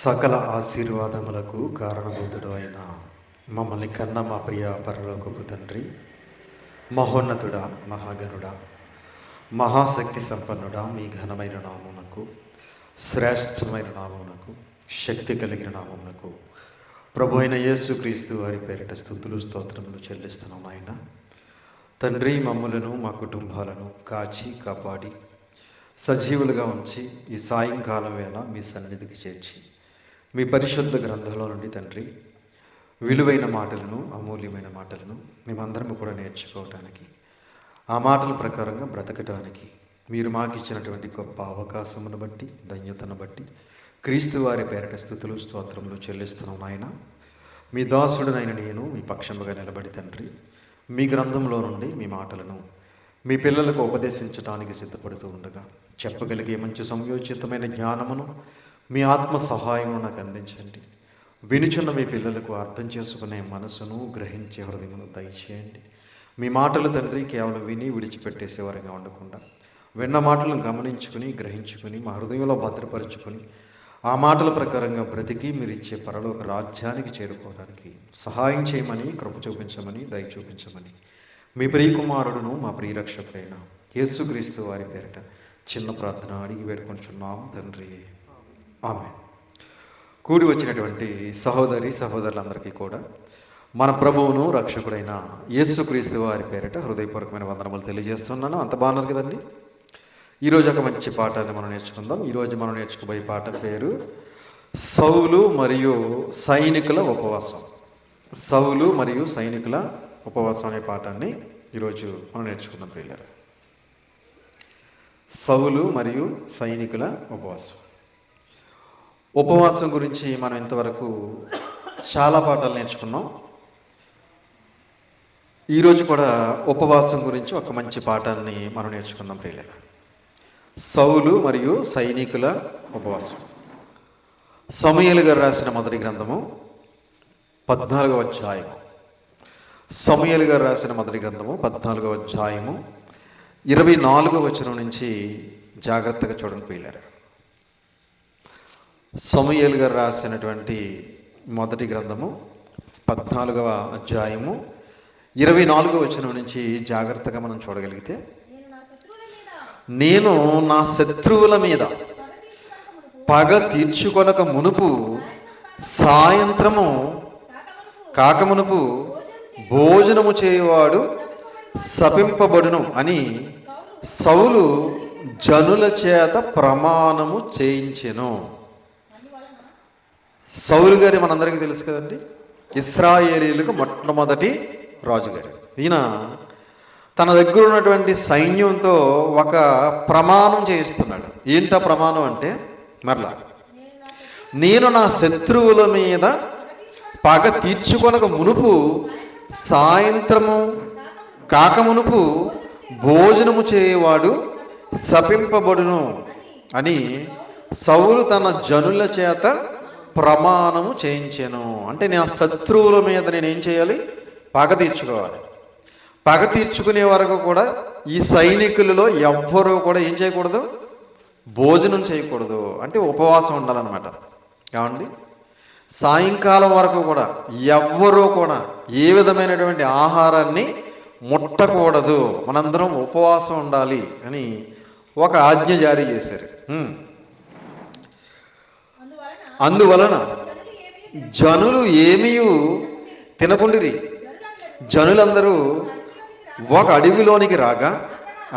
సకల ఆశీర్వాదములకు కారణభూతుడు అయిన మమ్మల్ని కన్న మా ప్రియ పరలోకపు తండ్రి, మహోన్నతుడా, మహాగణుడా, మహాశక్తి సంపన్నుడా, మీ ఘనమైన నామమునకు, శ్రేష్టమైన నామమునకు, శక్తి కలిగిన నామమునకు ప్రభు అయిన యేసుక్రీస్తు వారి పేరిట స్తుతులు స్తోత్రములు చెల్లిస్తున్నాం. ఆయన తండ్రి, మమ్ములను మా కుటుంబాలను కాచి కాపాడి సజీవులుగా ఉంచి ఈ సాయంకాలం వేళ మీ సన్నిధికి చేర్చి మీ పరిశుద్ధ గ్రంథంలో నుండి తండ్రి విలువైన మాటలను, అమూల్యమైన మాటలను మేమందరం కూడా నేర్చుకోవటానికి, ఆ మాటల ప్రకారంగా బ్రతకటానికి మీరు మాకు ఇచ్చినటువంటి గొప్ప అవకాశమును బట్టి, ధన్యతను బట్టి క్రీస్తు వారి పేరిట స్తుతులు స్తోత్రములు చెల్లిస్తున్నాం. ఆయన మీ దాసుడునైన నేను మీ పక్షముగా నిలబడి తండ్రి మీ గ్రంథంలో నుండి మీ మాటలను మీ పిల్లలకు ఉపదేశించడానికి సిద్ధపడుతూ ఉండగా చెప్పగలిగే మంచి సంయోచితమైన జ్ఞానమును మీ ఆత్మ సహాయమును నాకు అందించండి. వినుచున్న మీ పిల్లలకు అర్థం చేసుకునే మనసును, గ్రహించే హృదయమును దయచేయండి. మీ మాటలు తండ్రి కేవలం విని విడిచిపెట్టేసేవారుగా ఉండకుండా విన్న మాటలను గమనించుకుని, గ్రహించుకుని, మా హృదయంలో భద్రపరుచుకొని ఆ మాటల ప్రకారంగా బ్రతికి మీరు ఇచ్చే పరలోక రాజ్యానికి చేరుకోవడానికి సహాయం చేయమని, కృప చూపించమని, దయ చూపించమని మీ ప్రియకుమారుడును మా ప్రియరక్షకుడైన యేసుక్రీస్తు వారి పేరిట చిన్న ప్రార్థన అడిగి వేడుకొంటున్నాం తండ్రి, ఆమేన్. కూడి వచ్చినటువంటి సహోదరి సహోదరులందరికీ కూడా మన ప్రభువును రక్షకుడైన యేసుక్రీస్తు వారి పేరిట హృదయపూర్వకమైన వందనములు తెలియజేస్తున్నాను. అంత బాగున్నారు కదండి. ఈరోజు ఒక మంచి పాఠాన్ని మనం నేర్చుకుందాం. ఈరోజు మనం నేర్చుకోబోయే పాట పేరు సౌలు మరియు సైనికుల ఉపవాసం. సౌలు మరియు సైనికుల ఉపవాసం అనే పాఠాన్ని ఈరోజు మనం నేర్చుకుందాం ప్రియులారా. సౌలు మరియు సైనికుల ఉపవాసం. ఉపవాసం గురించి మనం ఇంతవరకు చాలా పాఠాలు నేర్చుకున్నాం. ఈరోజు కూడా ఉపవాసం గురించి ఒక మంచి పాఠాన్ని మనం నేర్చుకుందాం ప్రియులారా. సౌలు మరియు సైనికుల ఉపవాసం. సమూయేలు గారు రాసిన మొదటి గ్రంథము 14వ అధ్యాయము. సమూయేలు గారు రాసిన మొదటి గ్రంథము 14వ అధ్యాయము 24వ వచనం నుంచి జాగ్రత్తగా చూడండి ప్రియులారా. సమూయేలు గారు రాసినటువంటి మొదటి గ్రంథము 14వ అధ్యాయము 24వ వచనం నుంచి జాగ్రత్తగా మనం చూడగలిగితే, నేను నా శత్రువుల మీద పగ తీర్చుకొనక మునుపు సాయంత్రము కాకమునుపు భోజనము చేయువాడు శపింపబడును అని సౌలు జనుల చేత ప్రమాణము చేయించెను. సౌలు గారి మనందరికీ తెలుసు కదండి, ఇశ్రాయేలీయులకు మొట్టమొదటి రాజుగారు. ఈయన తన దగ్గర ఉన్నటువంటి సైన్యంతో ఒక ప్రమాణం చేయిస్తున్నాడు. ఏంటా ప్రమాణం అంటే, మరలా నేను నా శత్రువుల మీద పగ తీర్చుకొనక మునుపు సాయంత్రము కాకమునుపు భోజనము చేయవాడు శపింపబడును అని సౌలు తన జనుల చేత ప్రమాణము చేయించాను. అంటే నా శత్రువుల మీద నేనేం చేయాలి? పగ తీర్చుకోవాలి. పగ తీర్చుకునే వరకు కూడా ఈ సైనికులలో ఎవ్వరూ కూడా ఏం చేయకూడదు? భోజనం చేయకూడదు. అంటే ఉపవాసం ఉండాలన్నమాట. ఏమండి, సాయంకాలం వరకు కూడా ఎవ్వరూ కూడా ఏ విధమైనటువంటి ఆహారాన్ని ముట్టకూడదు. మనందరం ఉపవాసం ఉండాలి అని ఒక ఆజ్ఞ జారీ చేశారు. అందువలన జనులు ఏమీ తినకుండిరి. జనులందరూ ఒక అడవిలోనికి రాగా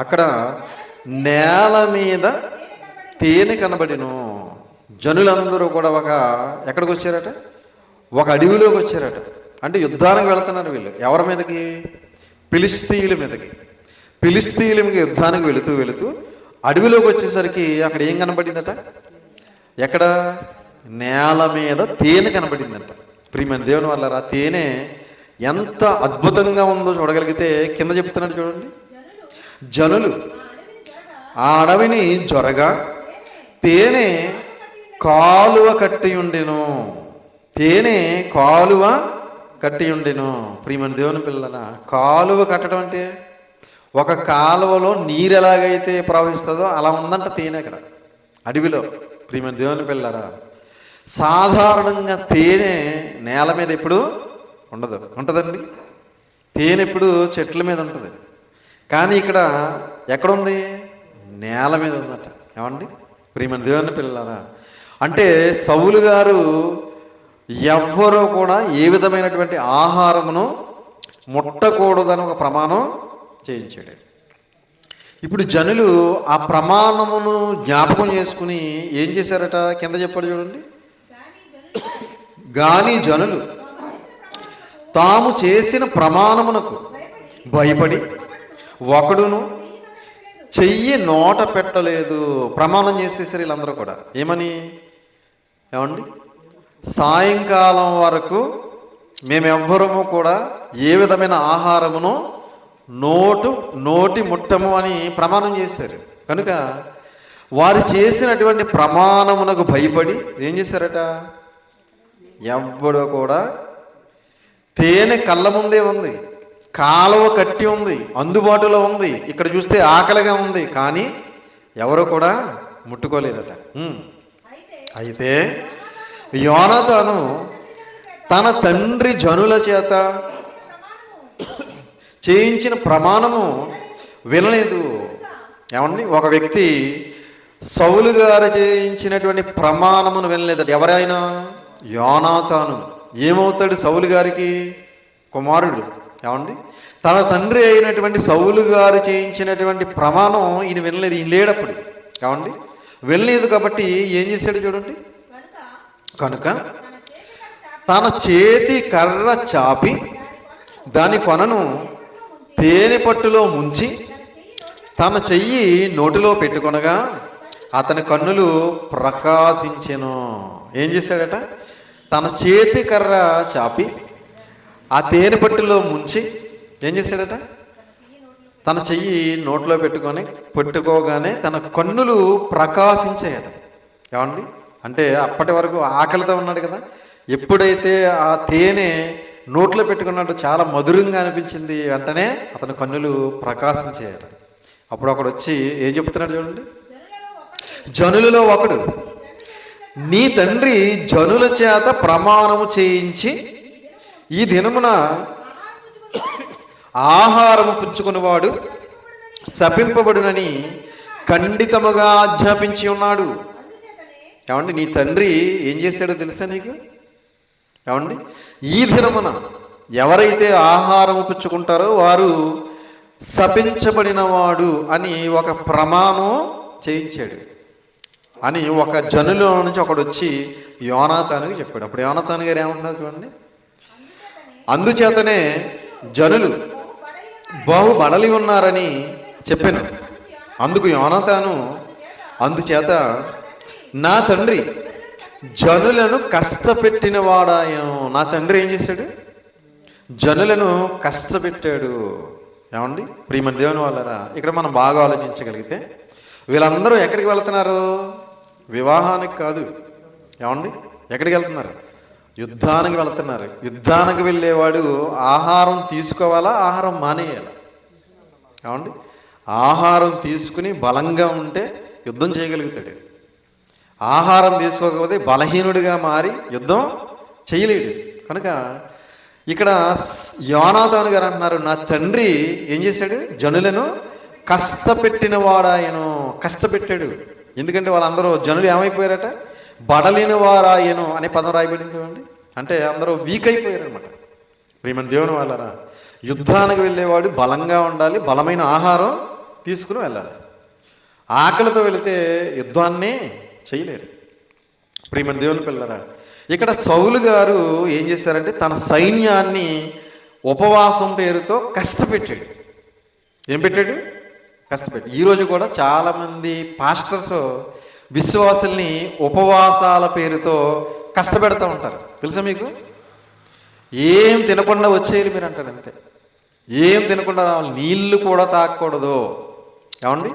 అక్కడ నేల మీద తేనె కనబడిను. జనులందరూ కూడా ఎక్కడికి వచ్చారట? ఒక అడవిలోకి వచ్చారట. అంటే యుద్ధానికి వెళుతున్నారు వీళ్ళు. ఎవరి మీదకి? ఫిలిష్తీయుల మీదకి. ఫిలిష్తీయుల మీద యుద్ధానికి వెళుతూ వెళుతూ అడవిలోకి వచ్చేసరికి అక్కడ ఏం కనబడిందట? ఎక్కడ? నేల మీద తేనె కనబడిందట. ప్రియమైన దేవుని వల్ల తేనె ఎంత అద్భుతంగా ఉందో చూడగలిగితే కింద చెప్తున్నాడు చూడండి. జనులు ఆ అడవిని జొరగా తేనె కాలువ కట్టి ఉండెను. తేనె కాలువ కట్టి ఉండెను. ప్రియమైన దేవుని పిల్లరా, కాలువ కట్టడం అంటే ఒక కాలువలో నీరు ఎలాగైతే ప్రవహిస్తుందో అలా ఉందంట తేనె అక్కడ అడవిలో. ప్రియమైన దేవుని పిల్లరా, సాధారణంగా తేనె నేల మీద ఎప్పుడు ఉండదు, ఉంటుందండి? తేనె ఎప్పుడు చెట్ల మీద ఉంటుంది. కానీ ఇక్కడ ఎక్కడుంది? నేల మీద ఉందట. ఏమండి ప్రియమైన దేవుని పిల్లలారా, అంటే సౌలు గారు ఎవ్వరూ కూడా ఏ విధమైనటువంటి ఆహారమును ముట్టకూడదని ఒక ప్రమాణం చేయించాడు. ఇప్పుడు జనులు ఆ ప్రమాణమును జ్ఞాపకం చేసుకుని ఏం చేశారట? కింద చెప్పాడు చూడండి. గాని జనులు తాము చేసిన ప్రమాణమునకు భయపడి ఒకడును చెయ్యి నోట పెట్టలేదు. ప్రమాణం చేసేసారు వీళ్ళందరూ కూడా. ఏమని? ఏమండి, సాయంకాలం వరకు మేమెవ్వరము కూడా ఏ విధమైన ఆహారమును నోటి ముట్టము అని ప్రమాణం చేశారు. కనుక వారు చేసినటువంటి ప్రమాణమునకు భయపడి ఏం చేశారట? ఎవ్వడో కూడా, తేనె కళ్ళ ముందే ఉంది, కాలువ కట్టి ఉంది, అందుబాటులో ఉంది, ఇక్కడ చూస్తే ఆకలిగా ఉంది, కానీ ఎవరు కూడా ముట్టుకోలేదట. అయితే యోనాతాను తన తండ్రి జనుల చేత చేయించిన ప్రమాణము వినలేదు. ఏమండి, ఒక వ్యక్తి సౌలు గారు చేయించినటువంటి ప్రమాణమును వినలేదట. ఎవరైనా? యోనాతాను. ఏమవుతాడు? సౌలు గారికి కుమారుడు. ఏమండి, తన తండ్రి అయినటువంటి సౌలు గారు చేయించినటువంటి ప్రమాణం ఈయన వినలేదు. ఈయన లేడప్పుడు. ఏమండి, వినలేదు కాబట్టి ఏం చేశాడు చూడండి. కనుక తన చేతి కర్ర చాపి దాని కొనను తేనె పట్టులో ముంచి తన చెయ్యి నోటిలో పెట్టుకొనగా అతని కన్నులు ప్రకాశించెను. ఏం చేశాడట? తన చేతి కర్ర చాపి ఆ తేనె పట్టులో ముంచి ఏం చేశాడట? తన చెయ్యి నోట్లో పెట్టుకోగానే తన కన్నులు ప్రకాశించాయట. ఏమండి, అంటే అప్పటి వరకు ఆకలితో ఉన్నాడు కదా. ఎప్పుడైతే ఆ తేనె నోట్లో పెట్టుకున్నట్టు చాలా మధురంగా అనిపించింది, వెంటనే అతని కన్నులు ప్రకాశించాయట. అప్పుడు ఒకడు వచ్చి ఏం చెప్తున్నాడు చూడండి. జనులలో ఒకడు, నీ తండ్రి జనుల చేత ప్రమాణము చేయించి ఈ దినమున ఆహారము పుచ్చుకునేవాడు శపింపబడునని ఖండితముగా ఆజ్ఞాపించి ఉన్నాడు. ఏమండి, నీ తండ్రి ఏం చేశాడో తెలుసా నీకు? ఏమండి, ఈ దినమున ఎవరైతే ఆహారము పుచ్చుకుంటారో వారు శపించబడిన వాడు అని ఒక ప్రమాణం చేయించాడు అని ఒక జనుల నుంచి ఒకడు వచ్చి యోనాతానుకి చెప్పాడు. అప్పుడు యోనాతాను గారు ఏమంటున్నారు చూడండి. అందుచేతనే జనులు బహు బడలి ఉన్నారని చెప్పాను. అందుకు యోనాతాను, అందుచేత నా తండ్రి జనులను కష్టపెట్టిన వాడాయను. నా తండ్రి ఏం చేశాడు? జనులను కష్టపెట్టాడు. ఏమండి ప్రియమైన దేవుని వాళ్ళరా, ఇక్కడ మనం బాగా ఆలోచించగలిగితే వీళ్ళందరూ ఎక్కడికి వెళ్తున్నారు? వివాహానికి కాదు. ఏమండి, ఎక్కడికి వెళ్తున్నారు? యుద్ధానికి వెళ్తున్నారు. యుద్ధానికి వెళ్ళేవాడు ఆహారం తీసుకోవాలా, ఆహారం మానేయాలా? ఏమండి, ఆహారం తీసుకుని బలంగా ఉంటే యుద్ధం చేయగలుగుతాడు. ఆహారం తీసుకోకపోతే బలహీనుడిగా మారి యుద్ధం చేయలేడు. కనుక ఇక్కడ యోనాతాను గారు అంటున్నారు, నా తండ్రి ఏం చేశాడు? జనులను కష్టపెట్టిన వాడాయను. కష్టపెట్టాడు. ఎందుకంటే వాళ్ళందరూ జనులు ఏమైపోయారట? బడలిన వారాయను అనే పదం రాయబడింది చూడండి. అంటే అందరూ వీక్ అయిపోయారు అనమాట. ప్రియమైన దేవుని వాళ్ళరా, యుద్ధానికి వెళ్ళేవాడు బలంగా ఉండాలి, బలమైన ఆహారం తీసుకుని వెళ్ళాలి. ఆకలితో వెళితే యుద్ధాన్ని చేయలేరు. ప్రియమైన దేవుని పిల్లరా, ఇక్కడ సౌలు గారు ఏం చేశారంటే తన సైన్యాన్ని ఉపవాసం పేరుతో కష్టపెట్టాడు. ఏం పెట్టాడు? కష్టపెట్టి. ఈరోజు కూడా చాలామంది పాస్టర్స్ విశ్వాసుల్ని ఉపవాసాల పేరుతో కష్టపెడతా ఉంటారు. తెలుసా మీకు? ఏం తినకుండా వచ్చేయాలి మీరు అంటాడు. అంతే, ఏం తినకుండా రావాలి. నీళ్లు కూడా తాగకూడదు. ఏమండి,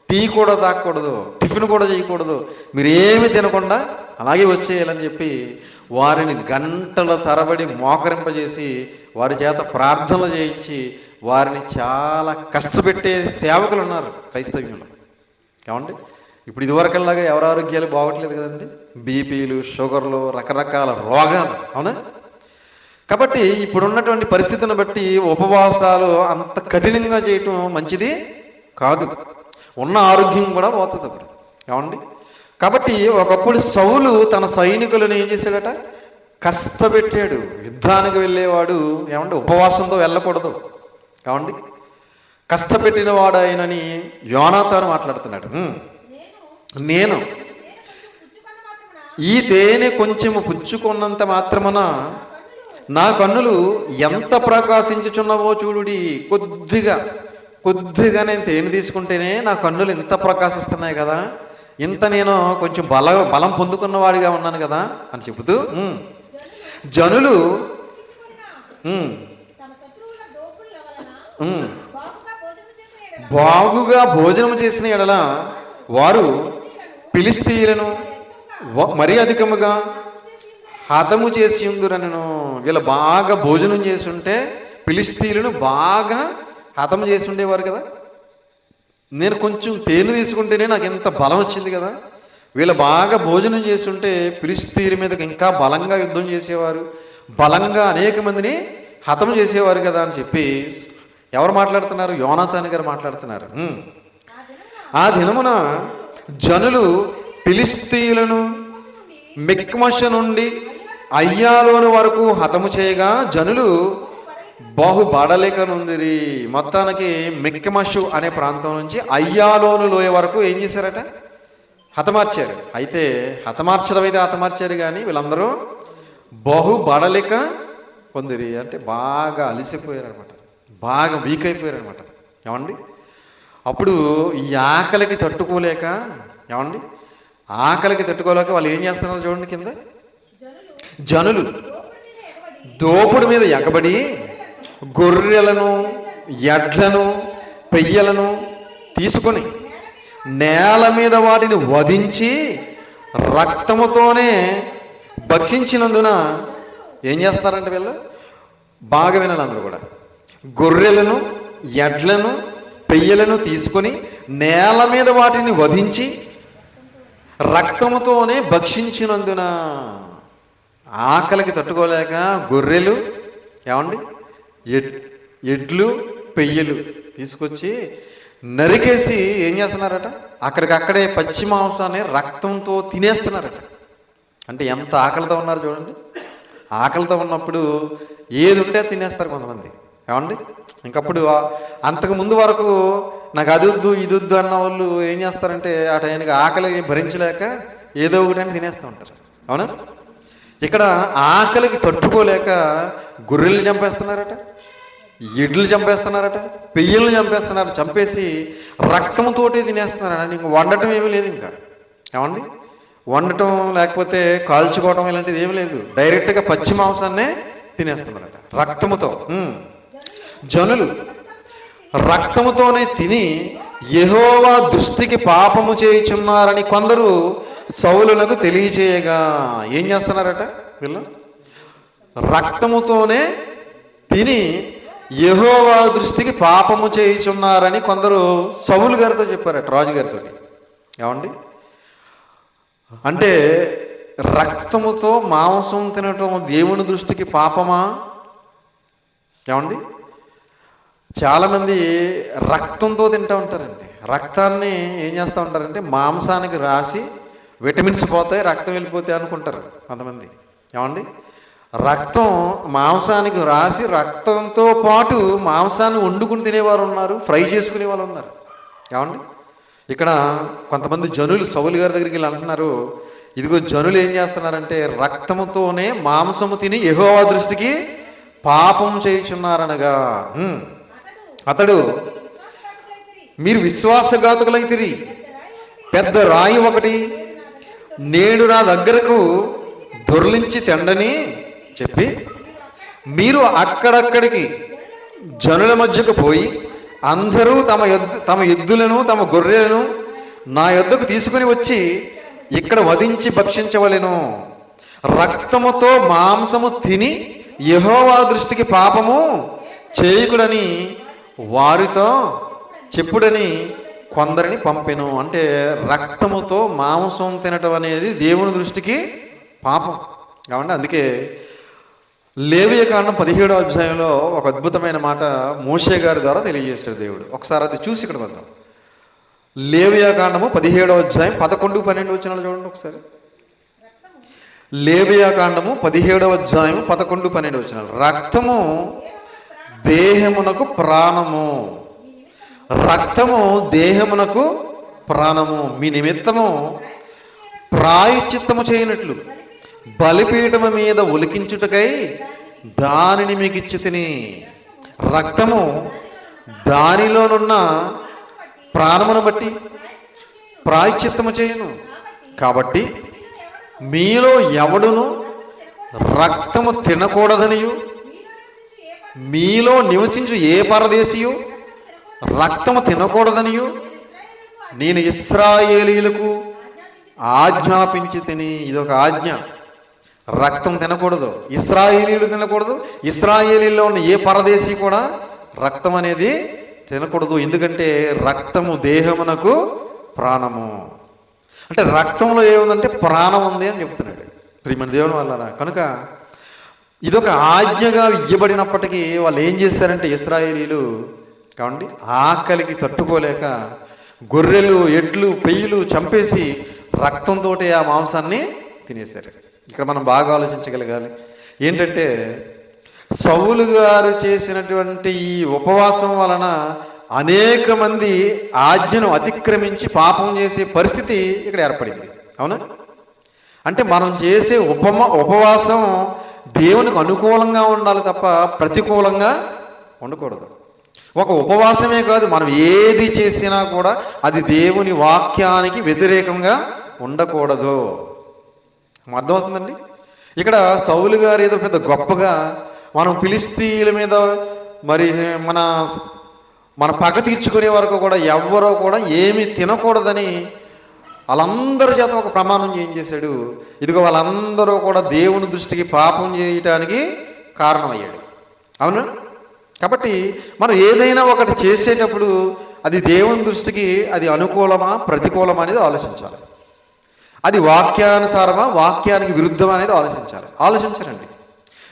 టీ కూడా తాగకూడదు, టిఫిన్ కూడా చేయకూడదు, మీరు ఏమి తినకుండా అలాగే వచ్చేయాలని చెప్పి వారిని గంటల తరబడి మోకరింపజేసి వారి చేత ప్రార్థనలు చేయించి వారిని చాలా కష్టపెట్టే సేవకులు ఉన్నారు క్రైస్తవ్యంలో. ఏమండి, ఇప్పుడు ఇదివరకల్లాగా ఎవరి ఆరోగ్యాలు బాగోట్లేదు కదండి. బీపీలు, షుగర్లు, రకరకాల రోగాలు, అవునా? కాబట్టి ఇప్పుడున్నటువంటి పరిస్థితిని బట్టి ఉపవాసాలు అంత కఠినంగా చేయటం మంచిది కాదు. ఉన్న ఆరోగ్యం కూడా పోతుంది అప్పుడు, ఏమండి? కాబట్టి ఒకప్పుడు సౌలు తన సైనికులను ఏం చేశాడట? కష్టపెట్టాడు. యుద్ధానికి వెళ్ళేవాడు ఏమంటే ఉపవాసంతో వెళ్ళకూడదు, ఏమండి? కష్టపెట్టిన వాడు ఆయనని యోనాతాను మాట్లాడుతున్నాడు. నేను ఈ తేనె కొంచెము పుచ్చుకున్నంత మాత్రమున నా కన్నులు ఎంత ప్రకాశించుచున్నవో చూడుడి. కొద్దిగా నేను తేనె తీసుకుంటేనే నా కన్నులు ఇంత ప్రకాశిస్తున్నాయి కదా, ఇంత నేను కొంచెం బలం పొందుకున్నవాడిగా ఉన్నాను కదా అని చెబుతూ జనులు బాగుగా భోజనం చేసిన ఎడల వారు ఫిలిష్తీయులను మరీ అధికముగా హతము చేసి ఉందురనను. వీళ్ళు బాగా భోజనం చేసి ఉంటే ఫిలిష్తీయులను బాగా హతము చేసి ఉండేవారు కదా. నేను కొంచెం తేనె తీసుకుంటేనే నాకు ఎంత బలం వచ్చింది కదా. వీళ్ళు బాగా భోజనం చేస్తుంటే ఫిలిష్తీయుల మీదకి ఇంకా బలంగా యుద్ధం చేసేవారు, బలంగా అనేక మందిని హతం చేసేవారు కదా అని చెప్పి ఎవరు మాట్లాడుతున్నారు? యోనాతాను గారు మాట్లాడుతున్నారు. ఆ దినమున జనులు ఫిలిష్తీయులను మిక్మషు నుండి అయ్యాలోని వరకు హతము చేయగా జనులు బహుబడలేకనుందిరి. మొత్తానికి మిక్మషు అనే ప్రాంతం నుంచి అయ్యాలోను లోయ వరకు ఏం చేశారట? హతమార్చారు. అయితే హతమార్చారు కానీ వీళ్ళందరూ బహుబడలేక పొందిరి అంటే బాగా అలిసిపోయారు అనమాట, బాగా వీక్ అయిపోయారు అనమాట, ఏమండి? అప్పుడు ఈ ఆకలికి తట్టుకోలేక, ఏమండి, ఆకలికి తట్టుకోలేక వాళ్ళు ఏం చేస్తున్నారు చూడండి. కింద జనులు దోపుడు మీద ఎగబడి గొర్రెలను, ఎడ్లను, పెయ్యలను తీసుకొని నేల మీద వాటిని వధించి రక్తముతోనే భక్షించినందున ఏం చేస్తారంటే వీళ్ళు బాగా వినాలి అందరూ కూడా, గొర్రెలను, ఎడ్లను, పెయ్యలను తీసుకొని నేల మీద వాటిని వధించి రక్తముతోనే భక్షించినందున. ఆకలికి తట్టుకోలేక గొర్రెలు, ఏమండి, ఎడ్లు, పెయ్యలు తీసుకొచ్చి నరికేసి ఏం చేస్తున్నారట? అక్కడికక్కడే పచ్చి మాంసాన్ని రక్తంతో తినేస్తున్నారట. అంటే ఎంత ఆకలితో ఉన్నారు చూడండి. ఆకలితో ఉన్నప్పుడు ఏది ఉంటే తినేస్తారు కొంతమంది, ఏమండి? ఇంకప్పుడు అంతకు ముందు వరకు నాకు అది వద్దు ఇది వద్దు అన్న వాళ్ళు ఏం చేస్తారంటే ఆ టైంకి ఆకలి భరించలేక ఏదో ఒకటి అని తినేస్తూ ఉంటారు, అవునా? ఇక్కడ ఆకలికి తట్టుకోలేక గొర్రెలు చంపేస్తున్నారట, ఎడ్లు చంపేస్తున్నారట, పెయ్యలను చంపేస్తున్నారు. చంపేసి రక్తంతోటి తినేస్తున్నారట. ఇంక వండటం ఏమీ లేదు, ఇంకా, ఏమండి? వండటం లేకపోతే కాల్చుకోవడం ఇలాంటిది ఏమీ లేదు. డైరెక్ట్గా పచ్చి మాంసాన్నే తినేస్తున్నారట రక్తముతో. జనులు రక్తముతోనే తిని యెహోవా దృష్టికి పాపము చేయుచున్నారని కొందరు సౌలునకు తెలియచేయగా ఏం చేస్తున్నారట? వీళ్ళు రక్తముతోనే తిని యెహోవా దృష్టికి పాపము చేయుచున్నారని కొందరు సౌలు గారితో చెప్పారట, రాజుగారితో. ఏమండి? అంటే రక్తముతో మాంసం తినటం దేవుని దృష్టికి పాపమా? ఏమండి? చాలామంది రక్తంతో తింటూ ఉంటారండి. రక్తాన్ని ఏం చేస్తూ ఉంటారంటే మాంసానికి రాసి విటమిన్స్ పోతాయి, రక్తం వెళ్ళిపోతాయి అనుకుంటారు కొంతమంది, ఏమండి? రక్తం మాంసానికి రాసి రక్తంతో పాటు మాంసాన్ని వండుకుని తినేవారు ఉన్నారు, ఫ్రై చేసుకునే వాళ్ళు ఉన్నారు, ఏమండి? ఇక్కడ కొంతమంది జనులు సౌలు గారి దగ్గరికి వెళ్ళి అంటున్నారు, ఇదిగో జనులు ఏం చేస్తున్నారంటే రక్తముతోనే మాంసము తిని యెహోవా దృష్టికి పాపం చేయుచున్నారనగా అతడు మీరు విశ్వాసఘాతుకులైతిరి, పెద్ద రాయి ఒకటి నేడు నా దగ్గరకు దొర్లించి తెండని చెప్పి మీరు అక్కడక్కడికి జనుల మధ్యకు పోయి అందరూ తమ ఎద్దులను తమ గొర్రెలను నా యొద్దకు తీసుకుని వచ్చి ఇక్కడ వధించి భక్షించవలెను. రక్తముతో మాంసము తిని యెహోవా దృష్టికి పాపము చేయకుడని వారితో చెప్పుడని కొందరిని పంపెను. అంటే రక్తముతో మాంసం తినటం అనేది దేవుని దృష్టికి పాపం కాబట్టి అందుకే లేవియకాండం 17వ అధ్యాయంలో ఒక అద్భుతమైన మాట మోషే గారి ద్వారా తెలియజేశాడు దేవుడు. ఒకసారి అది చూసి ఇక్కడ వద్దాం. లేవియకాండము 17వ అధ్యాయం 11, 12 వచనాలు చూడండి ఒకసారి. లేవియకాండము 17వ అధ్యాయం 11, 12 వచనాలు. రక్తము దేహమునకు ప్రాణము, రక్తము దేహమునకు ప్రాణము, మీ నిమిత్తము ప్రాయశ్చిత్తము చేయనట్లు బలిపీఠము మీద ఒలికించుటకై దానిని మీకు ఇచ్చి తిని. రక్తము దానిలోనున్న ప్రాణమును బట్టి ప్రాయశ్చిత్తము చేయను. కాబట్టి మీలో ఎవడును రక్తము తినకూడదనియు, మీలో నివసించు ఏ పరదేశియు రక్తము తినకూడదనియు నేను ఇశ్రాయేలీయులకు ఆజ్ఞాపించి తిని. ఇదొక ఆజ్ఞ. రక్తం తినకూడదు, ఇశ్రాయేలీయులు తినకూడదు, ఇశ్రాయేలీలో ఉన్న ఏ పరదేశీ కూడా రక్తం అనేది తినకూడదు. ఎందుకంటే రక్తము దేహమునకు ప్రాణము. అంటే రక్తంలో ఏముందంటే ప్రాణం ఉంది అని చెప్తున్నాడు ప్రియమైన దేవుని వల్ల. కనుక ఇదొక ఆజ్ఞగా ఇవ్వబడినప్పటికీ వాళ్ళు ఏం చేశారంటే ఇశ్రాయేలీయులు కాబట్టి ఆకలికి తట్టుకోలేక గొర్రెలు, ఎడ్లు, పెయ్యలు చంపేసి రక్తంతో ఆ మాంసాన్ని తినేశారు. ఇక్కడ మనం బాగా ఆలోచించగలగాలి. ఏంటంటే సౌలు గారు చేసినటువంటి ఈ ఉపవాసం వలన అనేక మంది ఆజ్ఞను అతిక్రమించి పాపం చేసే పరిస్థితి ఇక్కడ ఏర్పడింది. అవునా? అంటే మనం చేసే ఉపవాసం దేవునికి అనుకూలంగా ఉండాలి తప్ప ప్రతికూలంగా ఉండకూడదు. ఒక ఉపవాసమే కాదు, మనం ఏది చేసినా కూడా అది దేవుని వాక్యానికి వ్యతిరేకంగా ఉండకూడదు. అర్థమవుతుందండి? ఇక్కడ సౌలు గారు ఏదో పెద్ద గొప్పగా మనం ఫిలిస్తీయుల మీద మరి మన పగ తీర్చుకునే వరకు కూడా ఎవ్వరో కూడా ఏమీ తినకూడదని వాళ్ళందరి చేత ఒక ప్రమాణం ఏం చేశాడు. ఇదిగో వాళ్ళందరూ కూడా దేవుని దృష్టికి పాపం చేయటానికి కారణమయ్యాడు. అవునా? కాబట్టి మనం ఏదైనా ఒకటి చేసేటప్పుడు అది దేవుని దృష్టికి అది అనుకూలమా ప్రతికూలమా అనేది ఆలోచించాలి. అది వాక్యానుసారమా వాక్యానికి విరుద్ధమా అనేది ఆలోచించరండి.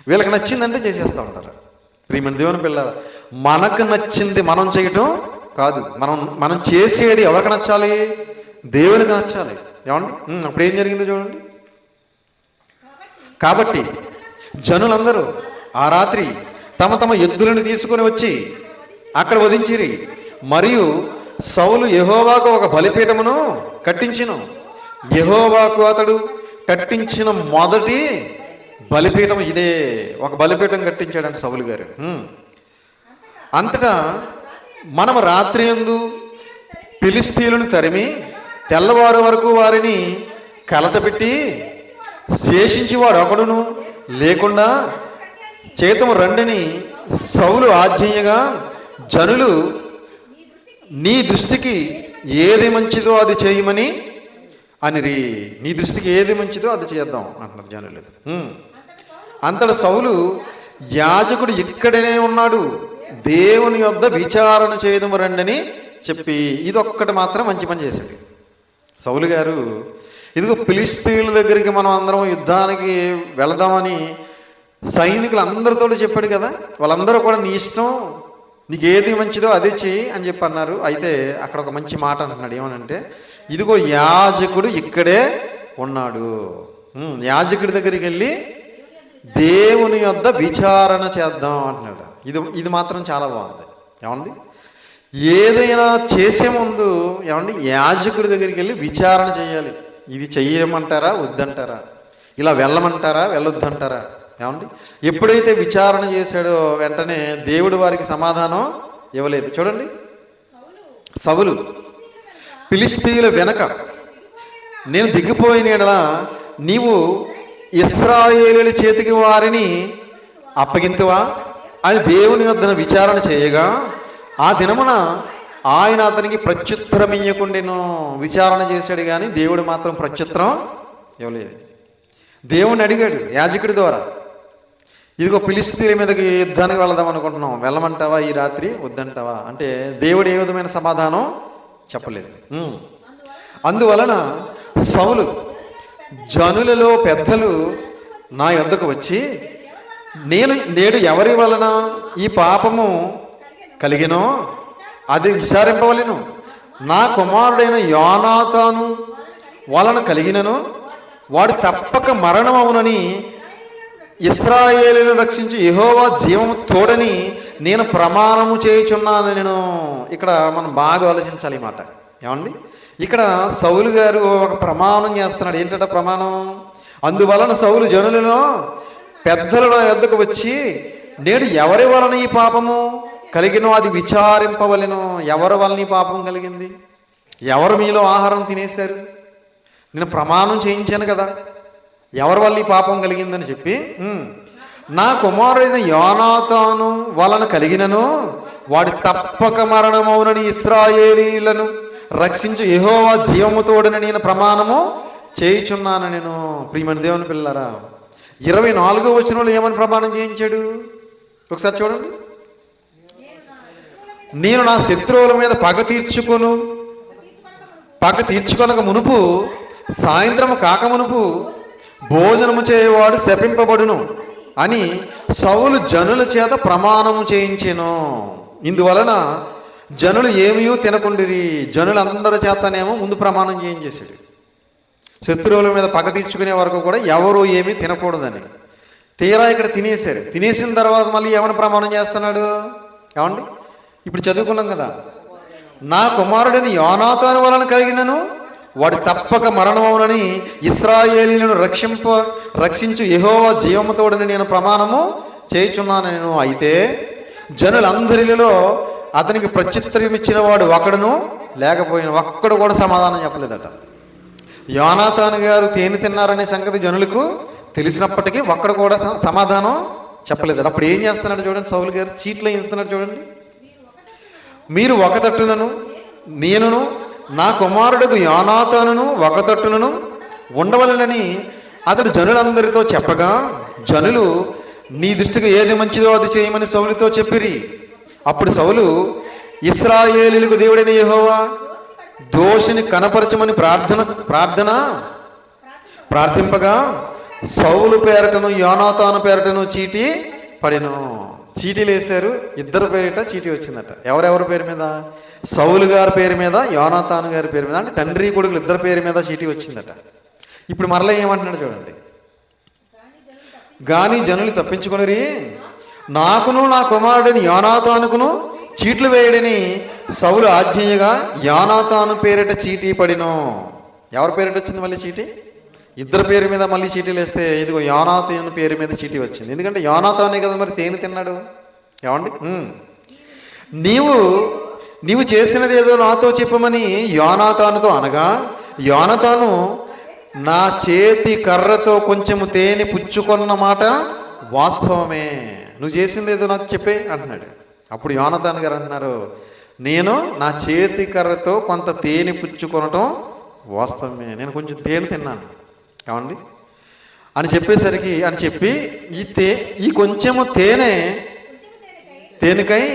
వీళ్ళకి నచ్చిందంటే చేసేస్తూ ఉంటారు. ప్రియమైన దేవుని పిల్లల, మనకు నచ్చింది మనం చేయటం కాదు, మనం చేసేది ఎవరికి నచ్చాలి? దేవునికి నచ్చాలి. ఏమండి? అప్పుడు ఏం జరిగిందో చూడండి. కాబట్టి జనులందరూ ఆ రాత్రి తమ తమ ఎద్దులను తీసుకుని వచ్చి అక్కడ వధించిరి. మరియు సౌలు యెహోవాకు ఒక బలిపీఠమును కట్టించెను. యెహోవాకు అతడు కట్టించిన మొదటి బలిపీఠం ఇదే. ఒక బలిపీఠం కట్టించాడంట సౌలు గారు. అంతటా మనం రాత్రి యందు ఫిలిస్తీయులను తరిమి తెల్లవారు వరకు వారిని కలతపెట్టి శేషించేవాడు ఒకడును లేకుండా చేతము రండిని సౌలు ఆజ్ఞయగా జనులు నీ దృష్టికి ఏది మంచిదో అది చేయమని అనిరి. నీ దృష్టికి ఏది మంచిదో అది చేద్దాం అంటున్నారు జనులు. అంతటా సౌలు యాజకుడు ఇక్కడనే ఉన్నాడు, దేవుని యొద్ద విచారణ చేయదము రండని చెప్పి ఇదొక్కటి మాత్రం మంచి పని చేశాడు సౌలు గారు. ఇదిగో ఫిలిస్తీయుల దగ్గరికి మనం అందరం యుద్ధానికి వెళదామని సైనికులు అందరితో చెప్పాడు కదా. వాళ్ళందరూ కూడా నీ ఇష్టం, నీకు ఏది మంచిదో అదే చెయ్యి అని చెప్పి అన్నారు. అయితే అక్కడ ఒక మంచి మాట అంటున్నాడు. ఏమనంటే ఇదిగో యాజకుడు ఇక్కడే ఉన్నాడు, యాజకుడి దగ్గరికి వెళ్ళి దేవుని యొద్ద విచారణ చేద్దాం అంటున్నాడు. ఇది మాత్రం చాలా బాగుంది. ఏమండి? ఏదైనా చేసే ముందు ఏమండి యాజకుడి దగ్గరికి వెళ్ళి విచారణ చేయాలి. ఇది చెయ్యమంటారా వద్దంటారా, ఇలా వెళ్ళమంటారా వెళ్ళొద్దంటారా. ఏమండి? ఎప్పుడైతే విచారణ చేశాడో వెంటనే దేవుడు వారికి సమాధానం ఇవ్వలేదు. చూడండి, సౌలు ఫిలిస్తీయుల వెనక నేను దిగిపోయిన యెడల నీవు ఇశ్రాయేలీయుల చేతికి వారిని అప్పగింతువా అని దేవుని వద్దన విచారణ చేయగా ఆ దినమున ఆయన అతనికి ప్రత్యుత్తరం ఇయ్యకుండాను. విచారణ చేశాడు కానీ దేవుడు మాత్రం ప్రత్యుత్తరం ఇవ్వలేదు. దేవుణ్ణి అడిగాడు యాజకుడి ద్వారా, ఇదిగో ఫిలిస్తీయుల మీదకి యుద్ధానికి వెళదాం అనుకుంటున్నాం, వెళ్ళమంటావా ఈ రాత్రి వద్దంటావా అంటే దేవుడు ఏ విధమైన సమాధానం చెప్పలేదు. అందువలన సౌలు జనులలో పెద్దలు నా యొద్దకు వచ్చి నేడు ఎవరి వలన ఈ పాపము కలిగినో అది విచారింపవలెను. నా కుమారుడైన యోనాతాను వలన కలిగినను వాడు తప్పక మరణమవునని ఇశ్రాయేలును రక్షించి యెహోవా జీవము తోడని నేను ప్రమాణము చేయుచున్నాను. నేను ఇక్కడ మనం బాగా ఆలోచించాలి ఈ మాట. ఏమండి, ఇక్కడ సౌలు గారు ఒక ప్రమాణం చేస్తున్నాడు. ఏంటంటే ప్రమాణం, అందువలన సౌలు జనులలో పెద్దలు నా యొద్దకు వచ్చి నేను ఎవరి వలన ఈ పాపము కలిగినో అది విచారింపవలెను. ఎవరి వలన ఈ పాపం కలిగింది? ఎవరు మీలో ఆహారం తినేశారు? నేను ప్రమాణం చేయించాను కదా, ఎవరి వల్ల ఈ పాపం కలిగిందని చెప్పి. నా కుమారుడైన యోనాతాను వలన కలిగినను వాడు తప్పక మరణమవునని ఇశ్రాయేలీలను రక్షించు యెహోవా జీవముతోడని నేను ప్రమాణము చేయుచున్నాను. నేను ప్రియమైన దేవుని పిల్లలారా, 24వ వచనంలో ఏమని ప్రమాణం చేయించాడు ఒకసారి చూడండి. నేను నా శత్రువుల మీద పగ తీర్చుకొనక మునుపు సాయంత్రము కాక మునుపు భోజనము చేయవాడు శపింపబడును అని సౌలు జనుల చేత ప్రమాణము చేయించెను. ఇందువలన జనులు ఏమీ తినకుండిరి. జనులందరి చేతనేమో ముందు ప్రమాణం చేయించేశాడు. శత్రువుల మీద పగ తీర్చుకునే వరకు కూడా ఎవరు ఏమీ తినకూడదని. తీరా ఇక్కడ తినేశారు. తినేసిన తర్వాత మళ్ళీ ఏమైనా ప్రమాణం చేస్తున్నాడు? ఏమండి, ఇప్పుడు చదువుకున్నాం కదా, నా కుమారుడిని యోనాతాను వలన కలిగినను వాడు తప్పక మరణమవునని ఇశ్రాయేలీలను రక్షించు యెహోవా జీవముతోడని నేను ప్రమాణము చేయుచున్నాను. నేను అయితే జనులందరిలో అతనికి ప్రత్యుత్తరం ఇచ్చిన వాడు ఒకడును లేకపోయిన, ఒక్కడు కూడా సమాధానం చెప్పలేదట. యోనాతాను గారు తేనె తిన్నారనే సంగతి జనులకు తెలిసినప్పటికీ ఒక్కడు కూడా సమాధానం చెప్పలేదు. అప్పుడు ఏం చేస్తున్నాడు చూడండి, సౌలు గారు చీట్లు ఇస్తున్నాడు చూడండి. మీరు ఒక తట్టునను నేనును నా కుమారుడుకు యోనాతానును ఒక తట్టునను ఉండవలనని అతడు జనులందరితో చెప్పగా జనులు నీ దృష్టికి ఏది మంచిదో అది చేయమని సౌలుతో చెప్పిరి. అప్పుడు సౌలు ఇశ్రాయేలీయులకు దేవుడైన యెహోవా దోషిని కనపరచమని ప్రార్థింపగా సౌలు పేరటను యోనాతాను పేరటను చీటీ పడెను. చీటీలు వేశారు. ఇద్దరు పేరిట చీటీ వచ్చిందట. ఎవరెవరి పేరు మీద? సౌలు గారి పేరు మీద, యోనాతాను గారి పేరు మీద, అంటే తండ్రి కొడుకులు ఇద్దరు పేరు మీద చీటీ వచ్చిందట. ఇప్పుడు మరలా ఏమంటున్నాడు చూడండి, గాని జనులు తప్పించుకొనిరి నాకును నా కుమారుడిని యోనాతానుకును చీట్లు వేయడని సౌలు ఆజ్ఞగా యోనాతాను పేరిట చీటీ పడిను. ఎవరి పేరిట వచ్చింది మళ్ళీ చీటీ? ఇద్దరు పేరు మీద మళ్ళీ చీటీలు వేస్తే ఇదిగో యోనాతాను పేరు మీద చీటీ వచ్చింది. ఎందుకంటే యోనాతానే కదా మరి తేనె తిన్నాడు. ఏమండి, నీవు చేసినది ఏదో నాతో చెప్పమని యోనాతానుతో అనగా యోనాతాను నా చేతి కర్రతో కొంచెము తేనె పుచ్చుకున్న మాట వాస్తవమే, నువ్వు చేసింది ఏదో నాకు చెప్పే అంటున్నాడు. అప్పుడు యోనాతాను గారు అంటున్నారు, నేను నా చేతి కర్రతో కొంత తేనె పుచ్చుకొనటం వాస్తవమే, నేను కొంచెం తేనె తిన్నాను. ఏమండి అని చెప్పి ఈ కొంచెము తేనెకై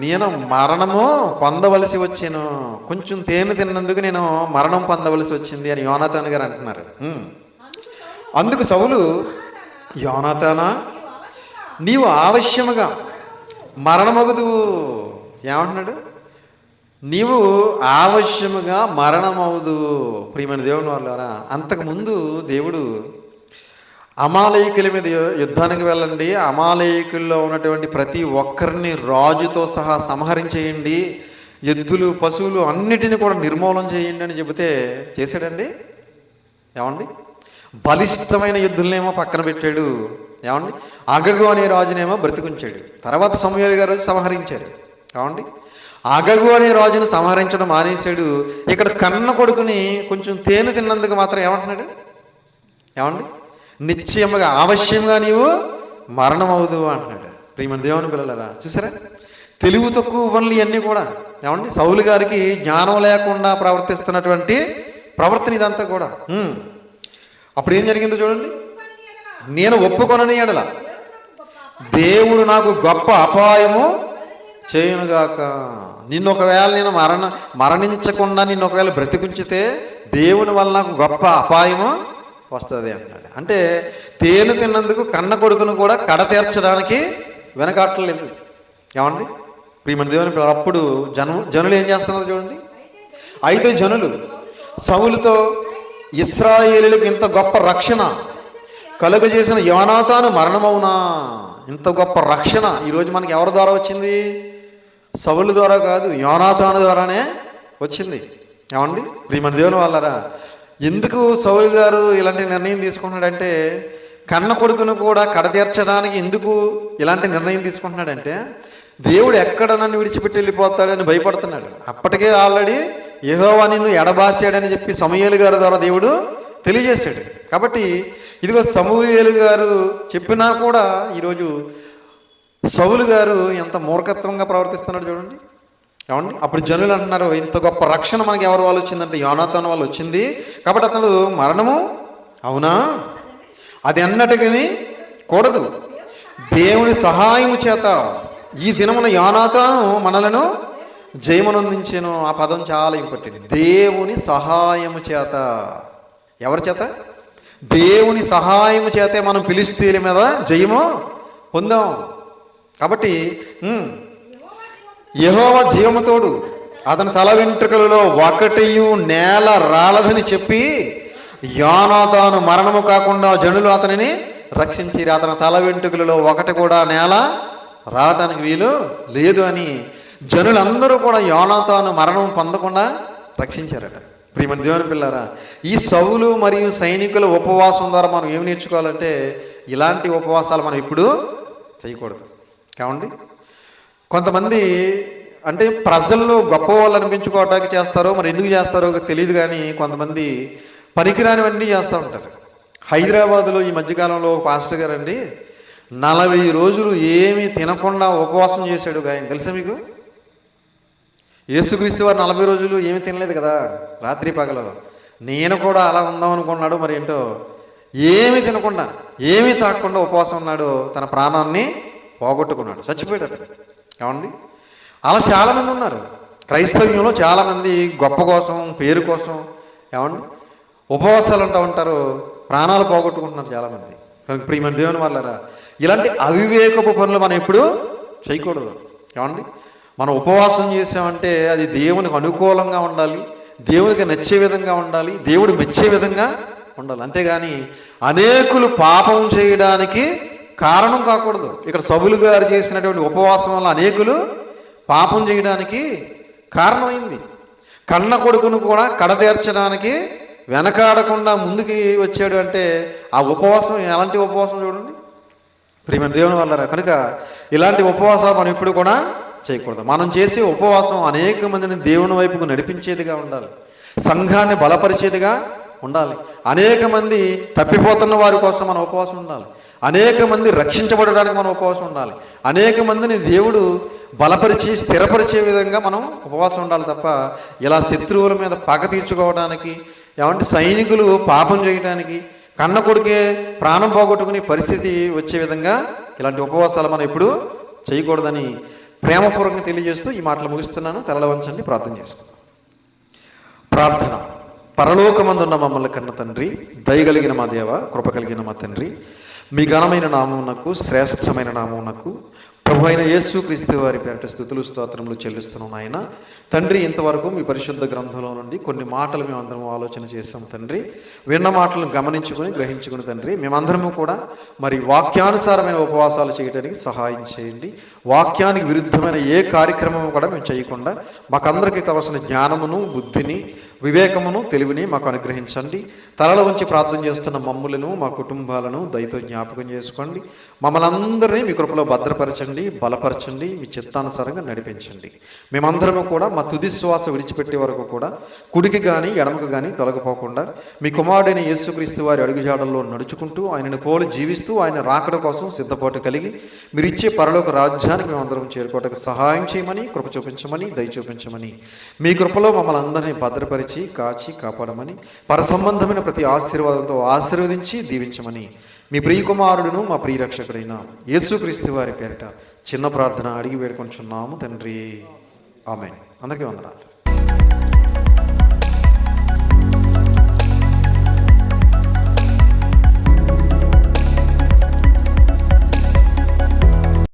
నేను మరణము పొందవలసి వచ్చాను, కొంచెం తేనె తిన్నందుకు నేను మరణం పొందవలసి వచ్చింది అని యోనాతాను గారు అంటున్నారు. అందుకు సౌలు, యోనాతానా నీవు ఆవశ్యముగా మరణమగుదువు. ఏమంటున్నాడు? నీవు ఆవశ్యముగా మరణమవుదువు. ప్రియమైన దేవుని వాళ్ళారా, అంతకుముందు దేవుడు అమాలేకుల మీద యుద్ధానికి వెళ్ళండి, అమాలేకుల్లో ఉన్నటువంటి ప్రతి ఒక్కరిని రాజుతో సహా సంహరించేయండి, ఎద్దులు పశువులు అన్నిటిని కూడా నిర్మూలన చేయండి అని చెబితే చేశాడండి. ఏమండి, బలిష్టమైన యుద్ధులనేమో పక్కన పెట్టాడు. ఏమండి, అగగు అనే రాజునేమో బ్రతికుంచాడు. తర్వాత సమూయేలు గారు సంహరించారు. ఏమండి, అగగు అనే రాజును సంహరించడం మానేశాడు. ఇక్కడ కన్న కొడుకుని కొంచెం తేనె తిన్నందుకు మాత్రం ఏమంటున్నాడు? ఏమండి, నిశ్చయముగా ఆవశ్యంగా నీవు మరణం అవుదువు అంటున్నాడు. ప్రియమైన దేవుని పిల్లలారా, చూసారా తెలివి తక్కువ పనులు ఇవన్నీ కూడా. ఏమండి, సౌలు గారికి జ్ఞానం లేకుండా ప్రవర్తిస్తున్నటువంటి ప్రవర్తన ఇదంతా కూడా. అప్పుడు ఏం జరిగిందో చూడండి, నేను ఒప్పుకొనని ఎడల దేవుడు నాకు గొప్ప అపాయము చేయునుగాక. నిన్ను ఒకవేళ నేను మరణించకుండా నిన్ను ఒకవేళ బ్రతికుంచితే దేవుని వల్ల నాకు గొప్ప అపాయము వస్తుంది అన్నాడు. అంటే తేనె తిన్నందుకు కన్న కొడుకును కూడా కడ తీర్చడానికి వెనకాటలేదు. ఏమండి ప్రియమైన దేవుని పిల్లలు, అప్పుడు జనులు ఏం చేస్తున్నారు చూడండి. అయితే జనులు సౌలుతో ఇశ్రాయేలులకు ఇంత గొప్ప రక్షణ కలుగజేసిన యోనాతాను మరణమవునా? ఇంత గొప్ప రక్షణ ఈరోజు మనకి ఎవరి ద్వారా వచ్చింది? సౌలు ద్వారా కాదు, యోనాతాను ద్వారానే వచ్చింది. ఏమండి ప్రియమైన దేవుని వాళ్ళరా, ఎందుకు సౌలు గారు ఇలాంటి నిర్ణయం తీసుకుంటున్నాడంటే, కన్న కొడుకును కూడా కడతీర్చడానికి ఎందుకు ఇలాంటి నిర్ణయం తీసుకుంటున్నాడంటే, దేవుడు ఎక్కడ నన్ను విడిచిపెట్టి వెళ్ళిపోతాడని భయపడుతున్నాడు. అప్పటికే ఆల్రెడీ యెహోవా నిన్ను ఎడబాసాడని చెప్పి సమూయేలు గారి ద్వారా దేవుడు తెలియజేశాడు. కాబట్టి ఇదిగో సమూయేలు గారు చెప్పినా కూడా ఈరోజు సౌలు గారు ఎంత మూర్ఖత్వంగా ప్రవర్తిస్తున్నాడు చూడండి. ఏమండి అప్పుడు జనులు అంటున్నారు, ఇంత గొప్ప రక్షణ మనకి ఎవరి వాళ్ళు వచ్చిందంటే యోనాతాను వాళ్ళు వచ్చింది, కాబట్టి అతను మరణము అవునా? అది అన్నట్టుగాని కూడదు. దేవుని సహాయము చేత ఈ దినమున యోనాతాను మనలను జయమునందించెను. ఆ పదం చాలా ఇంపార్టెంట్. దేవుని సహాయము చేత. ఎవరి చేత? దేవుని సహాయము చేతే మనం ఫిలిష్తీయుల మీద జయము పొందాం. కాబట్టి యెహోవా జీవముతోడు అతని తల వెంట్రుకలలో ఒకటియు నేల రాలదని చెప్పి యోనాతాను మరణము కాకుండా జనులు అతనిని రక్షించిరి. అతని తల వెంట్రుకలలో ఒకటి కూడా నేల రావటానికి వీలు లేదు అని జనులందరూ కూడా యోనాతాను మరణం పొందకుండా రక్షించారట. ప్రియమైన దేవుని పిల్లారా, ఈ సౌలు మరియు సైనికుల ఉపవాసం ద్వారా మనం ఏమి నేర్చుకోవాలంటే, ఇలాంటి ఉపవాసాలు మనం ఇప్పుడు చేయకూడదు. కావండి కొంతమంది అంటే ప్రజల్లో గొప్ప వాళ్ళు అనిపించుకోవటానికి చేస్తారో, మరి ఎందుకు చేస్తారో తెలియదు, కానీ కొంతమంది పనికిరానివన్నీ చేస్తూ ఉంటారు. హైదరాబాదులో ఈ మధ్యకాలంలో ఒక పాస్టర్ గారు అండి 40 రోజులు ఏమీ తినకుండా ఉపవాసం చేశాడు. ఆయన తెలుసా మీకు? యేసుక్రీస్తు వారు 40 రోజులు ఏమీ తినలేదు కదా, రాత్రి పగలు. నేను కూడా అలా ఉందాం అనుకున్నాడు, మరి ఏంటో ఏమీ తినకుండా ఏమీ తాగకుండా ఉపవాసం ఉన్నాడు. తన ప్రాణాన్ని పోగొట్టుకున్నాడు, చచ్చిపోయాడు అతను. ఏమండి అలా చాలామంది ఉన్నారు. క్రైస్తవ్యంలో చాలామంది గొప్ప కోసం, పేరు కోసం ఏమండి ఉపవాసాలు అంటూ ఉంటారు, ప్రాణాలు పోగొట్టుకుంటున్నారు చాలామంది. కనుక ప్రియమైన దేవుని వాళ్ళరా, ఇలాంటి అవివేకపు పనులు మనం ఎప్పుడు చేయకూడదు. ఏమండి మనం ఉపవాసం చేసామంటే అది దేవునికి అనుకూలంగా ఉండాలి, దేవునికి నచ్చే విధంగా ఉండాలి, దేవుడు మెచ్చే విధంగా ఉండాలి. అంతేగాని అనేకులు పాపం చేయడానికి కారణం కాకూడదు. ఇక్కడ సౌలు గారు చేసినటువంటి ఉపవాసం వల్ల అనేకులు పాపం చేయడానికి కారణమైంది. కన్న కొడుకును కూడా కడతీర్చడానికి వెనకాడకుండా ముందుకి వచ్చాడు అంటే ఆ ఉపవాసం ఎలాంటి ఉపవాసం చూడండి ప్రియమైన దేవుని వల్లరా. కనుక ఇలాంటి ఉపవాసాలు మనం ఇప్పుడు కూడా చేయకూడదు. మనం చేసే ఉపవాసం అనేక మందిని దేవుని వైపుకు నడిపించేదిగా ఉండాలి, సంఘాన్ని బలపరిచేదిగా ఉండాలి. అనేక మంది తప్పిపోతున్న వారి కోసం మన ఉపవాసం ఉండాలి, అనేక మంది రక్షించబడడానికి మనం ఉపవాసం ఉండాలి, అనేక మందిని దేవుడు బలపరిచి స్థిరపరిచే విధంగా మనం ఉపవాసం ఉండాలి. తప్ప ఇలా శత్రువుల మీద పగ తీర్చుకోవడానికి, ఏమంటే సైనికులు పాపం చేయడానికి, కన్న కొడుకే ప్రాణం పోగొట్టుకునే పరిస్థితి వచ్చే విధంగా ఇలాంటి ఉపవాసాలు మనం ఎప్పుడు చేయకూడదని ప్రేమపూర్వకంగా తెలియజేస్తూ ఈ మాటలు ముగిస్తున్నాను. తలల వంచండి, ప్రార్థన చేసుకుందాం. ప్రార్థన. పరలోకమందున్న మమ్మల్ని కన్న తండ్రి, దయగలిగిన మా దేవ, కృప కలిగిన మా తండ్రి, మీ ఘనమైన నామమునకు, శ్రేష్టమైన నామమునకు, ప్రభు అయిన యేసుక్రీస్తు వారి పేరిట స్తుతులు స్తోత్రములు చెల్లిస్తున్నాం నాయన. తండ్రి, ఇంతవరకు మీ పరిశుద్ధ గ్రంథంలో నుండి కొన్ని మాటలు మేమందరం ఆలోచన చేస్తాం తండ్రి. విన్న మాటలను గమనించుకుని గ్రహించుకుని తండ్రి, మేమందరము కూడా మరి వాక్యానుసారమైన ఉపవాసాలు చేయడానికి సహాయం చేయండి. వాక్యానికి విరుద్ధమైన ఏ కార్యక్రమం కూడా మేము చేయకుండా మాకందరికీ కావాల్సిన జ్ఞానమును, బుద్ధిని, వివేకమును, తెలివిని మాకు అనుగ్రహించండి. తలల వంచి ప్రార్థన చేస్తున్న మమ్ములను, మా కుటుంబాలను దయతో జ్ఞాపకం చేసుకోండి. మమ్మల్ని అందరినీ మీ కృపలో భద్రపరచండి, బలపరచండి, మీ చిత్తానుసారంగా నడిపించండి. మేమందరము కూడా మా తుది శ్వాస విడిచిపెట్టే వరకు కూడా కుడికి కానీ ఎడమకు కానీ తొలగిపోకుండా మీ కుమారుడైన యేసుక్రీస్తు వారి అడుగుజాడల్లో నడుచుకుంటూ ఆయనను పోలి జీవిస్తూ ఆయన రాకడ కోసం సిద్ధపాటు కలిగి మీరు ఇచ్చే పరలోక రాజ్యాన్ని మందిరానికి మేమందరం చేరుకోవటకు సహాయం చేయమని, కృప చూపించమని, దయ చూపించమని, మీ కృపలో మమ్మల్ని అందరినీ భద్రపరిచి కాచి కాపాడమని, పరసంబంధమైన ప్రతి ఆశీర్వాదంతో ఆశీర్వదించి దీవించమని మీ ప్రియకుమారుడును మా ప్రియరక్షకుడైన యేసుక్రీస్తు వారి పేరిట చిన్న ప్రార్థన అడిగి వేడుకొంచున్నాము తండ్రి. ఆమేన్. అందరికీ వందనాలు.